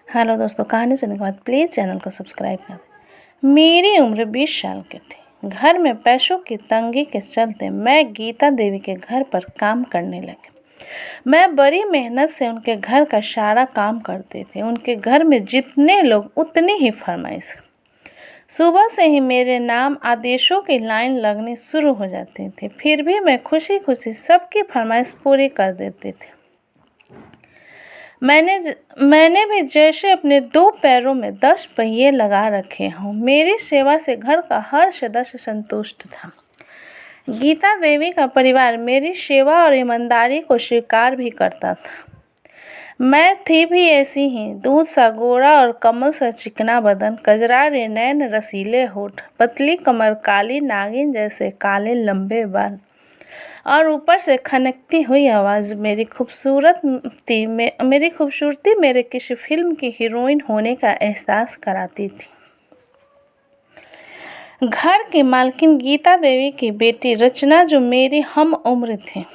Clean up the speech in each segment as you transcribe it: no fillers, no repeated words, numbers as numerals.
Hello दोस्तों, कहानी सुनने के बाद प्लीज़ चैनल को सब्सक्राइब कर दें। मेरी उम्र 20 साल की थी। घर में पैसों की तंगी के चलते मैं गीता देवी के घर पर काम करने लगी। मैं बड़ी मेहनत से उनके घर का सारा काम करती थी। उनके घर में जितने लोग उतनी ही फरमाइश। सुबह से ही मेरे नाम आदेशों की लाइन लगनी शुरू हो जाती थी। फिर भी मैं खुशी खुशी सबकी फरमाइश पूरी कर देती थी। मैंने भी जैसे अपने 2 पैरों में 10 पहिए लगा रखे हों। मेरी सेवा से घर का हर सदस्य संतुष्ट था। गीता देवी का परिवार मेरी सेवा और ईमानदारी को स्वीकार भी करता था। मैं थी भी ऐसी ही, दूध सा गोरा और कमल सा चिकना बदन, कजरारे नैन, रसीले होठ, पतली कमर, काली नागिन जैसे काले लंबे बाल और ऊपर से खनकती हुई आवाज़। मेरी खूबसूरती मेरे किसी फिल्म की हीरोइन होने का एहसास कराती थी। घर की मालकिन गीता देवी की बेटी रचना, जो मेरी हम उम्र थी,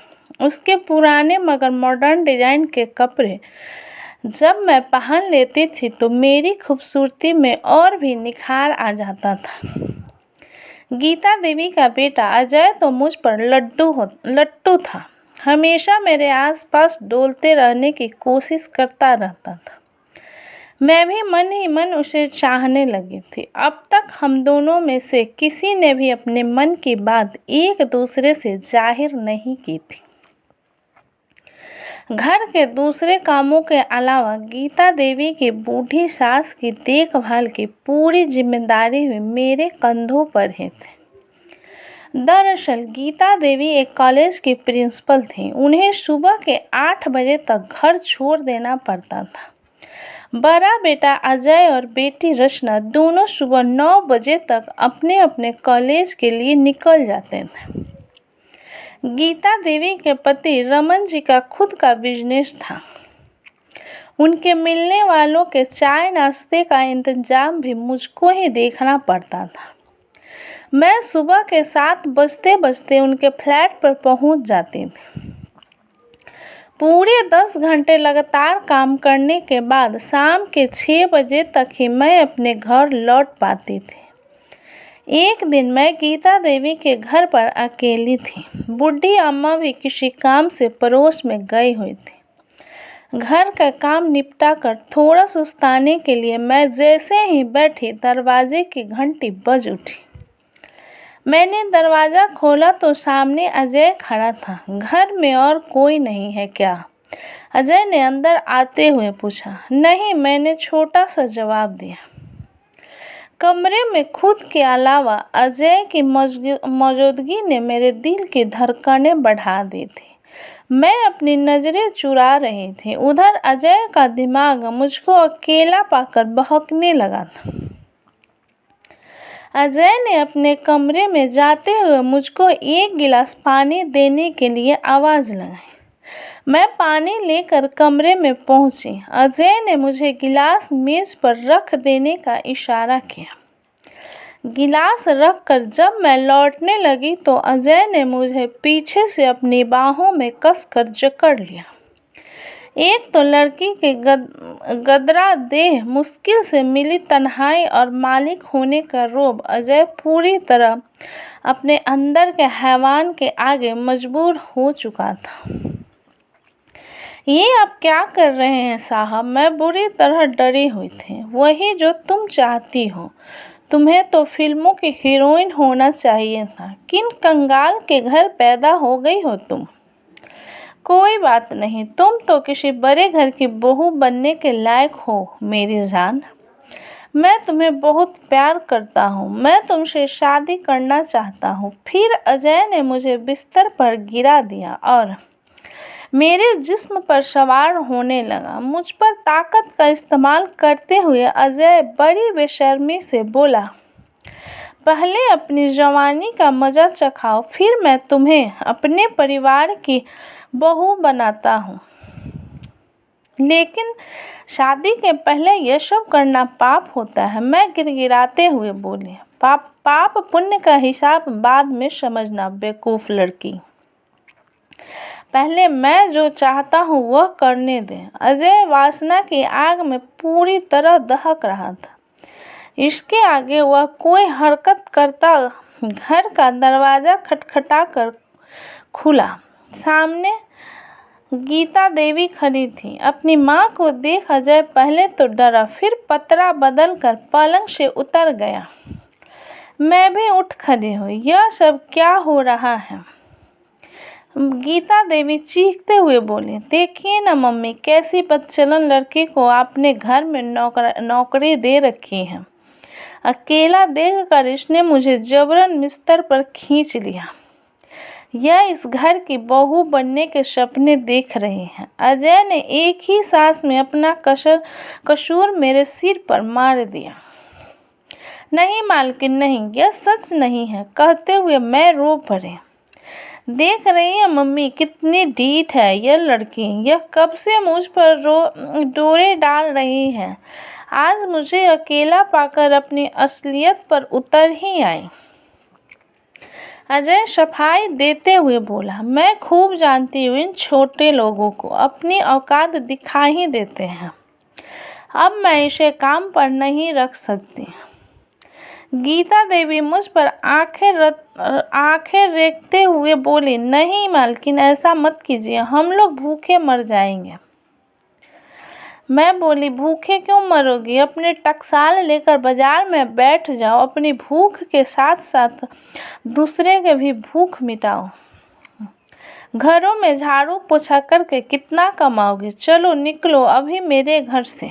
उसके पुराने मगर मॉडर्न डिजाइन के कपड़े जब मैं पहन लेती थी तो मेरी खूबसूरती में और भी निखार आ जाता था। गीता देवी का बेटा अजय तो मुझ पर लट्टू था। हमेशा मेरे आसपास डोलते रहने की कोशिश करता रहता था। मैं भी मन ही मन उसे चाहने लगी थी। अब तक हम दोनों में से किसी ने भी अपने मन की बात एक दूसरे से जाहिर नहीं की थी। घर के दूसरे कामों के अलावा गीता देवी की बूढ़ी सास की देखभाल की पूरी जिम्मेदारी भी मेरे कंधों पर ही थी। दरअसल गीता देवी एक कॉलेज की प्रिंसिपल थी। उन्हें सुबह के 8 बजे तक घर छोड़ देना पड़ता था। बड़ा बेटा अजय और बेटी रचना दोनों सुबह 9 बजे तक अपने अपने कॉलेज के लिए निकल जाते थे। गीता देवी के पति रमन जी का खुद का बिजनेस था। उनके मिलने वालों के चाय नाश्ते का इंतजाम भी मुझको ही देखना पड़ता था। मैं सुबह के 7 बजते बजते उनके फ्लैट पर पहुंच जाती थी। पूरे 10 घंटे लगातार काम करने के बाद शाम के 6 बजे तक ही मैं अपने घर लौट पाती थी। एक दिन मैं गीता देवी के घर पर अकेली थी। बूढ़ी अम्मा भी किसी काम से पड़ोस में गई हुई थी। घर का काम निपटा कर थोड़ा सुस्ताने के लिए मैं जैसे ही बैठी, दरवाजे की घंटी बज उठी। मैंने दरवाज़ा खोला तो सामने अजय खड़ा था। घर में और कोई नहीं है क्या? अजय ने अंदर आते हुए पूछा। नहीं, मैंने छोटा सा जवाब दिया। कमरे में खुद के अलावा अजय की मौजूदगी ने मेरे दिल की धड़कनें बढ़ा दी थी। मैं अपनी नज़रें चुरा रही थी। उधर अजय का दिमाग मुझको अकेला पाकर बहकने लगा था। अजय ने अपने कमरे में जाते हुए मुझको एक गिलास पानी देने के लिए आवाज़ लगाई। मैं पानी लेकर कमरे में पहुंची। अजय ने मुझे गिलास मेज पर रख देने का इशारा किया। गिलास रखकर जब मैं लौटने लगी तो अजय ने मुझे पीछे से अपनी बाहों में कसकर जकड़ लिया। एक तो लड़की के गदरा देह, मुश्किल से मिली तन्हाई और मालिक होने का रोब, अजय पूरी तरह अपने अंदर के हैवान के आगे मजबूर हो चुका था। ये आप क्या कर रहे हैं साहब? मैं बुरी तरह डरी हुई थी। वही जो तुम चाहती हो। तुम्हें तो फिल्मों की हीरोइन होना चाहिए था। किन कंगाल के घर पैदा हो गई हो तुम? कोई बात नहीं, तुम तो किसी बड़े घर की बहू बनने के लायक हो मेरी जान। मैं तुम्हें बहुत प्यार करता हूँ। मैं तुमसे शादी करना चाहता हूँ। फिर अजय ने मुझे बिस्तर पर गिरा दिया और मेरे जिस्म पर सवार होने लगा। मुझ पर ताकत का इस्तेमाल करते हुए अजय बड़ी बेशर्मी से बोला, पहले अपनी जवानी का मजा चखाओ, फिर मैं तुम्हें अपने परिवार की बहू बनाता हूँ। लेकिन शादी के पहले यह सब करना पाप होता है। मैं गिड़गिड़ाते हुए बोली, पाप पुण्य का हिसाब बाद में समझना बेवकूफ़ लड़की। पहले मैं जो चाहता हूँ वह करने दें। अजय वासना की आग में पूरी तरह दहक रहा था। इसके आगे वह कोई हरकत करता। घर का दरवाजा खटखटाकर खुला। सामने गीता देवी खड़ी थी। अपनी माँ को देख अजय पहले तो डरा, फिर पतरा बदलकर पलंग से उतर गया। मैं भी उठ खड़ी हुई। यह सब क्या हो रहा है? गीता देवी चीखते हुए बोली, देखिए ना मम्मी, कैसी बदचलन लड़की को आपने घर में नौकरी दे रखी है। अकेला देखकर इसने मुझे जबरन बिस्तर पर खींच लिया। यह इस घर की बहू बनने के सपने देख रही है। अजय ने एक ही सांस में अपना कसूर मेरे सिर पर मार दिया। नहीं मालकिन नहीं, यह सच नहीं है, कहते हुए मैं रो पड़ी। देख रही है मम्मी, कितनी ढीठ है यह लड़की। यह कब से मुझ पर डोरे डाल रही है। आज मुझे अकेला पाकर अपनी असलियत पर उतर ही आई। अजय सफाई देते हुए बोला, मैं खूब जानती हूँ इन छोटे लोगों को, अपनी औकात दिखा ही देते हैं। अब मैं इसे काम पर नहीं रख सकती। गीता देवी मुझ पर आंखें रेखते हुए बोली, नहीं मालकिन, ऐसा मत कीजिए, हम लोग भूखे मर जाएंगे। मैं बोली, भूखे क्यों मरोगी? अपने टकसाल लेकर बाजार में बैठ जाओ। अपनी भूख के साथ साथ दूसरे के भी भूख मिटाओ। घरों में झाड़ू पोछा करके कितना कमाओगे? चलो निकलो अभी मेरे घर से।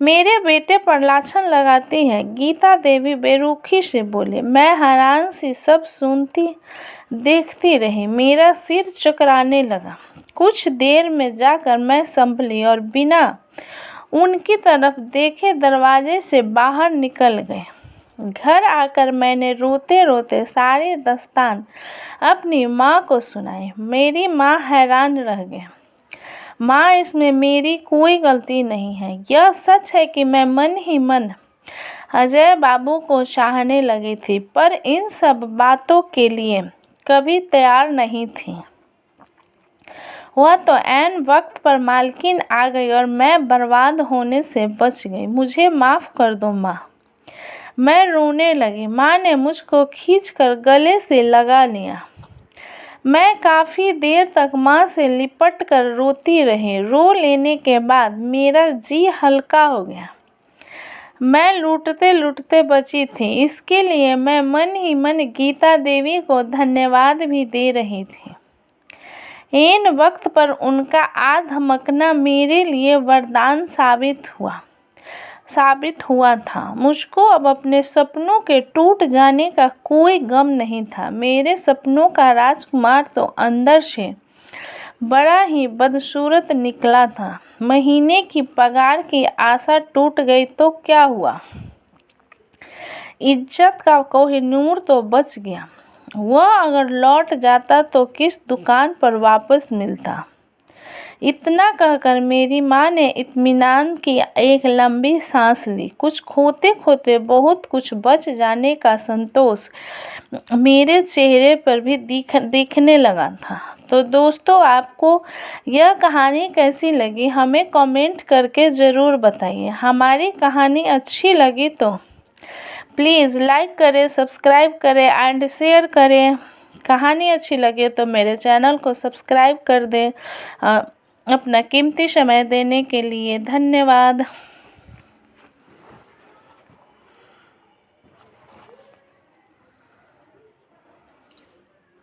मेरे बेटे पर लाछन लगाती है, गीता देवी बेरुखी से बोले। मैं हैरान सी सब सुनती देखती रही। मेरा सिर चकराने लगा। कुछ देर में जाकर मैं संभली और बिना उनकी तरफ देखे दरवाजे से बाहर निकल गए। घर आकर मैंने रोते रोते सारी दास्तान अपनी माँ को सुनाई। मेरी माँ हैरान रह गई। माँ, इसमें मेरी कोई गलती नहीं है। यह सच है कि मैं मन ही मन अजय बाबू को चाहने लगी थी, पर इन सब बातों के लिए कभी तैयार नहीं थी। वह तो ऐन वक्त पर मालकिन आ गई और मैं बर्बाद होने से बच गई। मुझे माफ़ कर दो माँ। मैं रोने लगी। माँ ने मुझको खींचकर गले से लगा लिया। मैं काफ़ी देर तक माँ से लिपट कर रोती रही। रो लेने के बाद मेरा जी हल्का हो गया। मैं लूटते लूटते बची थी। इसके लिए मैं मन ही मन गीता देवी को धन्यवाद भी दे रही थी। इन वक्त पर उनका आधमकना मेरे लिए वरदान साबित हुआ था। मुझको अब अपने सपनों के टूट जाने का कोई गम नहीं था। मेरे सपनों का राजकुमार तो अंदर से बड़ा ही बदसूरत निकला था। महीने की पगार की आशा टूट गई तो क्या हुआ? इज्जत का कोहिनूर तो बच गया। वह अगर लौट जाता तो किस दुकान पर वापस मिलता? इतना कहकर मेरी माँ ने इत्मीनान की एक लंबी सांस ली। कुछ खोते खोते बहुत कुछ बच जाने का संतोष मेरे चेहरे पर भी दिखने लगा था। तो दोस्तों, आपको यह कहानी कैसी लगी हमें कमेंट करके ज़रूर बताइए। हमारी कहानी अच्छी लगी तो प्लीज़ लाइक करें, सब्सक्राइब करें एंड शेयर करें। कहानी अच्छी लगे तो मेरे चैनल को सब्सक्राइब कर दें। अपना कीमती समय देने के लिए धन्यवाद।